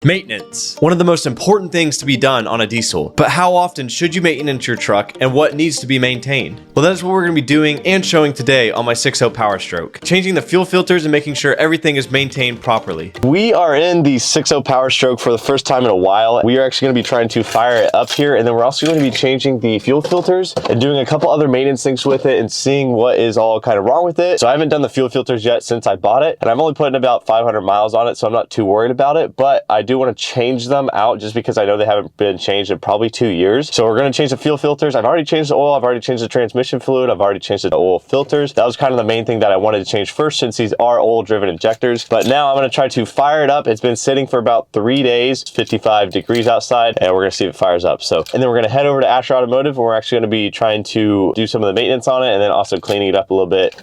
Maintenance. One of the most important things to be done on a diesel, but how often should you maintenance your truck and what needs to be maintained? Well, that is what we're going to be doing and showing today on my 6.0 Powerstroke. Changing the fuel filters and making sure everything is maintained properly. We are in the 6.0 Powerstroke for the first time in a while. We are actually going to be trying to fire it up here, and then we're also going to be changing the fuel filters and doing a couple other maintenance things with it and seeing what is all kind of wrong with it. So I haven't done the fuel filters yet since I bought it, and I've only put in about 500 miles on it, so I'm not too worried about it, but I do want to change them out just because I know they haven't been changed in probably 2 years. So we're going to change the fuel filters. I've already changed the oil. I've already changed the transmission fluid. I've already changed the oil filters. That was kind of the main thing that I wanted to change first, since these are oil driven injectors. But now I'm going to try to fire it up. It's been sitting for about 3 days, 55 degrees outside, and we're going to see if it fires up. So, and then we're going to head over to Asher Automotive, and we're actually going to be trying to do some of the maintenance on it and then also cleaning it up a little bit.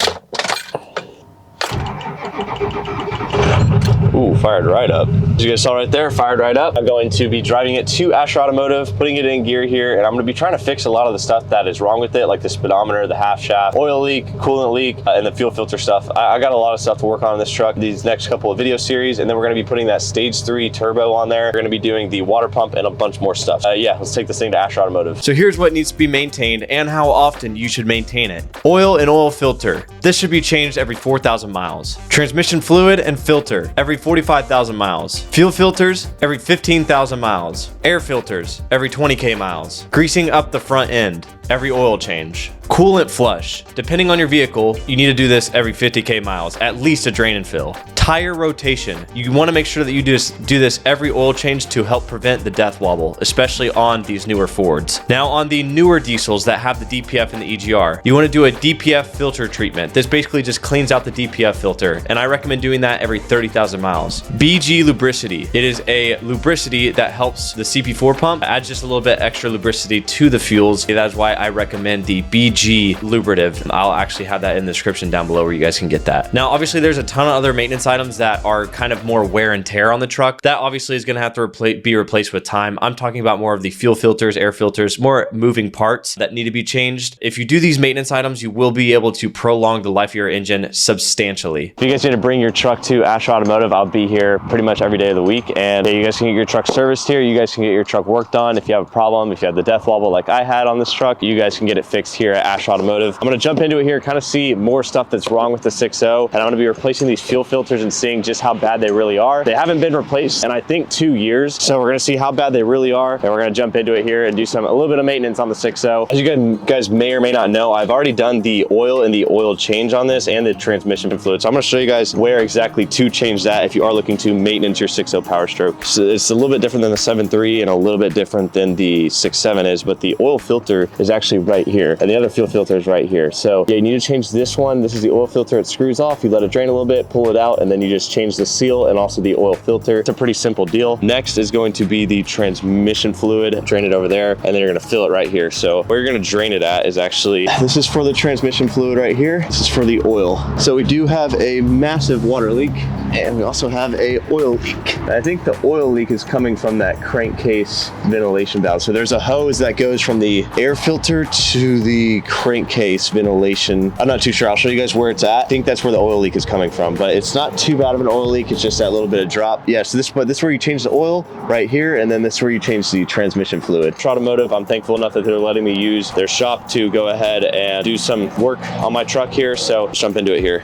Ooh, fired right up. As you guys saw right there, fired right up. I'm going to be driving it to Asher Automotive, putting it in gear here, and I'm going to be trying to fix a lot of the stuff that is wrong with it, like the speedometer, the half shaft, oil leak, coolant leak, and the fuel filter stuff. I got a lot of stuff to work on in this truck these next couple of video series, and then we're going to be putting that stage 3 turbo on there. We're going to be doing the water pump and a bunch more stuff. Yeah, let's take this thing to Asher Automotive. So here's what needs to be maintained and how often you should maintain it. Oil and oil filter. This should be changed every 4,000 miles. Transmission fluid and filter every 45,000 miles. Fuel filters every 15,000 miles. Air filters every 20K miles. Greasing up the front end every oil change. Coolant flush. Depending on your vehicle, you need to do this every 50K miles, at least a drain and fill. Tire rotation. You want to make sure that you do this every oil change to help prevent the death wobble, especially on these newer Fords. Now on the newer diesels that have the DPF and the EGR, you want to do a DPF filter treatment. This basically just cleans out the DPF filter, and I recommend doing that every 30,000 miles. BG lubricity. It is a lubricity that helps the CP4 pump, adds just a little bit extra lubricity to the fuels. That is why I recommend the BG lubricative. I'll actually have that in the description down below where you guys can get that. Now, obviously there's a ton of other maintenance items that are kind of more wear and tear on the truck. That obviously is going to have to be replaced with time. I'm talking about more of the fuel filters, air filters, more moving parts that need to be changed. If you do these maintenance items, you will be able to prolong the life of your engine substantially. If you guys need to bring your truck to Asher Automotive, I'll be here pretty much every day of the week, and you guys can get your truck serviced here. You guys can get your truck worked on. If you have a problem, if you have the death wobble like I had on this truck, you guys can get it fixed here at Asher Automotive. I'm going to jump into it here, kind of see more stuff that's wrong with the 6.0, and I'm going to be replacing these fuel filters and seeing just how bad they really are. They haven't been replaced in I think 2 years, so we're going to see how bad they really are, and we're going to jump into it here and do a little bit of maintenance on the 6.0. As you guys may or may not know, I've already done the oil and the oil change on this and the transmission fluid, so I'm going to show you guys where exactly to change that if you are looking to maintenance your 6.0 Powerstroke. So it's a little bit different than the 7.3 and a little bit different than the 6.7 is, but the oil filter is actually right here, and the other fuel filter is right here. So yeah, you need to change this one. This is the oil filter. It screws off. You let it drain a little bit, pull it out, and then you just change the seal and also the oil filter. It's a pretty simple deal. Next is going to be the transmission fluid. Drain it over there, and then you're going to fill it right here. So where you're going to drain it at is actually, this is for the transmission fluid right here. This is for the oil. So we do have a massive water leak, and we also have a oil leak. I think the oil leak is coming from that crankcase ventilation valve. So there's a hose that goes from the air filter to the crankcase ventilation. I'm not too sure. I'll show you guys where it's at. I think that's where the oil leak is coming from, but it's not too bad of an oil leak. It's just that little bit of drop. Yeah, so this is where you change the oil right here, and then this is where you change the transmission fluid. Asher Automotive, I'm thankful enough that they're letting me use their shop to go ahead and do some work on my truck here, so let's jump into it here.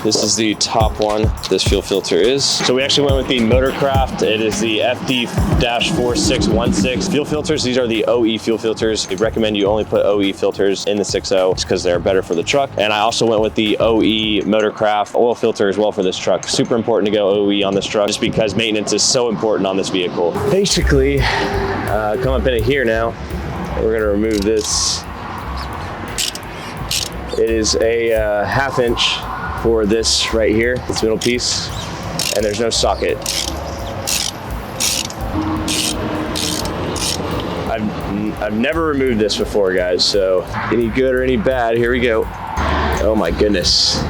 This is the top one this fuel filter is. So we actually went with the Motorcraft. It is the FD-4616 fuel filters. These are the OE fuel filters. We recommend you only put OE filters in the 6.0 just because they're better for the truck. And I also went with the OE Motorcraft oil filter as well for this truck. Super important to go OE on this truck just because maintenance is so important on this vehicle. Basically, come up in it here now. We're gonna remove this. It is a 1/2 inch for this right here, this middle piece, and there's no socket. I've never removed this before, guys, so any good or any bad, here we go. Oh my goodness,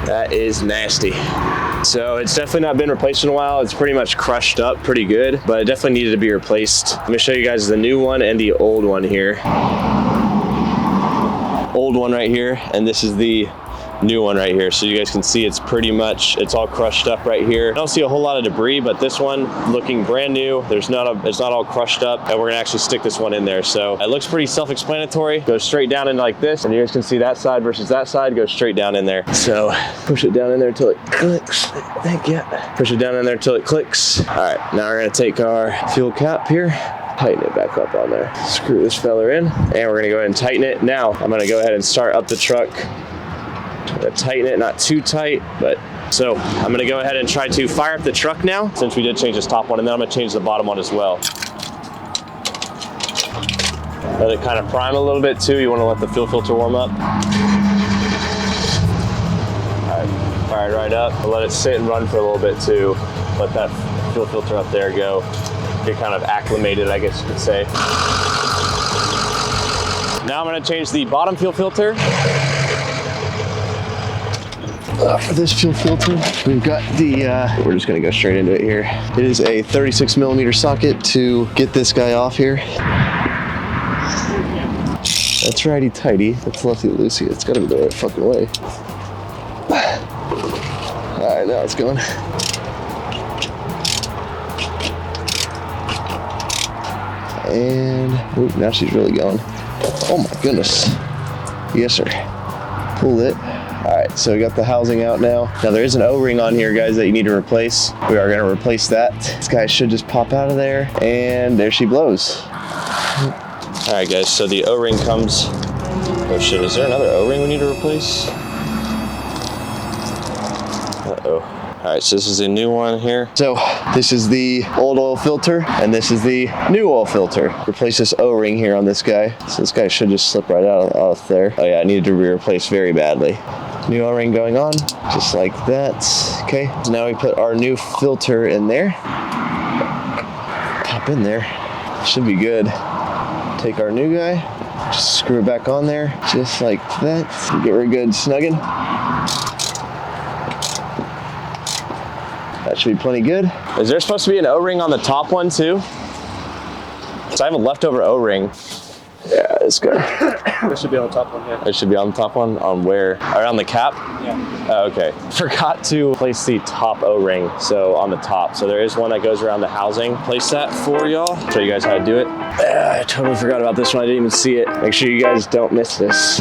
that is nasty. So it's definitely not been replaced in a while. It's pretty much crushed up pretty good, but it definitely needed to be replaced. Let me show you guys the new one and the old one here. Old one right here, and this is the new one right here. So you guys can see it's pretty much, it's all crushed up right here. I don't see a whole lot of debris, but this one looking brand new. It's not all crushed up, and we're gonna actually stick this one in there. So it looks pretty self-explanatory. Goes straight down in like this, and you guys can see that side versus that side goes straight down in there. So push it down in there until it clicks. Thank you. Push it down in there until it clicks. All right, now we're gonna take our fuel cap here, tighten it back up on there. Screw this fella in, and we're gonna go ahead and tighten it. Now I'm gonna go ahead and start up the truck. I'm gonna tighten it, not too tight, but so I'm gonna go ahead and try to fire up the truck now, since we did change this top one, and then I'm gonna change the bottom one as well. Let it kind of prime a little bit too. You wanna let the fuel filter warm up. All right, fire it right up. I'll let it sit and run for a little bit too. Let that fuel filter up there go. Get kind of acclimated, I guess you could say. Now I'm gonna change the bottom fuel filter. For this fuel filter, we've got the, we're just gonna go straight into it here. It is a 36mm socket to get this guy off here. That's righty-tighty. That's lefty-loosey. It's gotta be the right fucking way. All right, now it's going. And, ooh, now she's really going. Oh my goodness. Yes, sir. Pull it. All right, so we got the housing out now. Now there is an O-ring on here, guys, that you need to replace. We are gonna replace that. This guy should just pop out of there, and there she blows. All right, guys, so the O-ring comes. Oh shit, is there another O-ring we need to replace? Uh-oh. All right, so this is a new one here. So this is the old oil filter, and this is the new oil filter. Replace this O-ring here on this guy. So this guy should just slip right out of there. Oh yeah, it needed to be replaced very badly. New O-ring going on, just like that. Okay, so now we put our new filter in there. Pop in there, should be good. Take our new guy, just screw it back on there, just like that. Get her good snugging. That should be plenty good. Is there supposed to be an O-ring on the top one too? So I have a leftover O-ring. Yeah, this guy. It should be on the top one, yeah. It should be on the top one? On where? Around the cap? Yeah. Oh, okay. Forgot to place the top O-ring, so on the top. So there is one that goes around the housing. Place that for y'all. Show you guys how to do it. I totally forgot about this one. I didn't even see it. Make sure you guys don't miss this.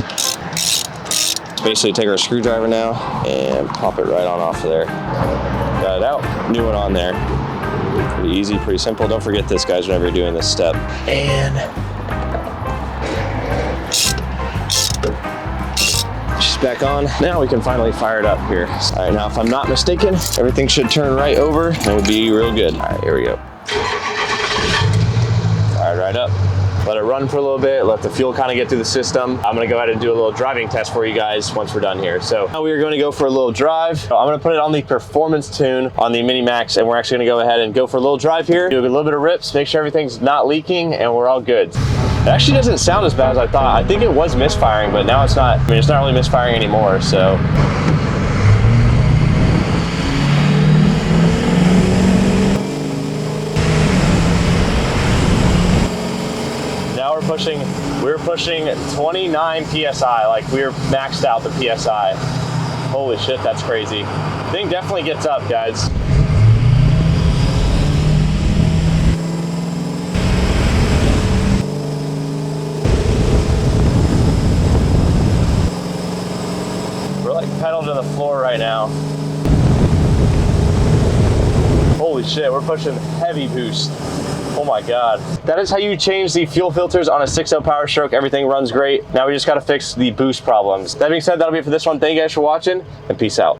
Basically take our screwdriver now and pop it right on off of there. Got it out. New one on there. Pretty easy, pretty simple. Don't forget this, guys, whenever you're doing this step. And she's back on. Now we can finally fire it up here. All right, now if I'm not mistaken, everything should turn right over and it would be real good. All right, here we go. Fire it right up. Let it run for a little bit, let the fuel kind of get through the system. I'm gonna go ahead and do a little driving test for you guys once we're done here. So now we are gonna go for a little drive. I'm gonna put it on the performance tune on the Mini Max, and we're actually gonna go ahead and go for a little drive here, do a little bit of rips, make sure everything's not leaking, and we're all good. It actually doesn't sound as bad as I thought. I think it was misfiring, but now it's not. I mean, it's not really misfiring anymore, so. We were pushing 29 PSI, like we were maxed out the PSI. Holy shit, that's crazy. The thing definitely gets up, guys. We're like pedal to the floor right now. Holy shit, we're pushing heavy boost. Oh my God. That is how you change the fuel filters on a 6.0 Powerstroke. Everything runs great. Now we just gotta fix the boost problems. That being said, that'll be it for this one. Thank you guys for watching, and peace out.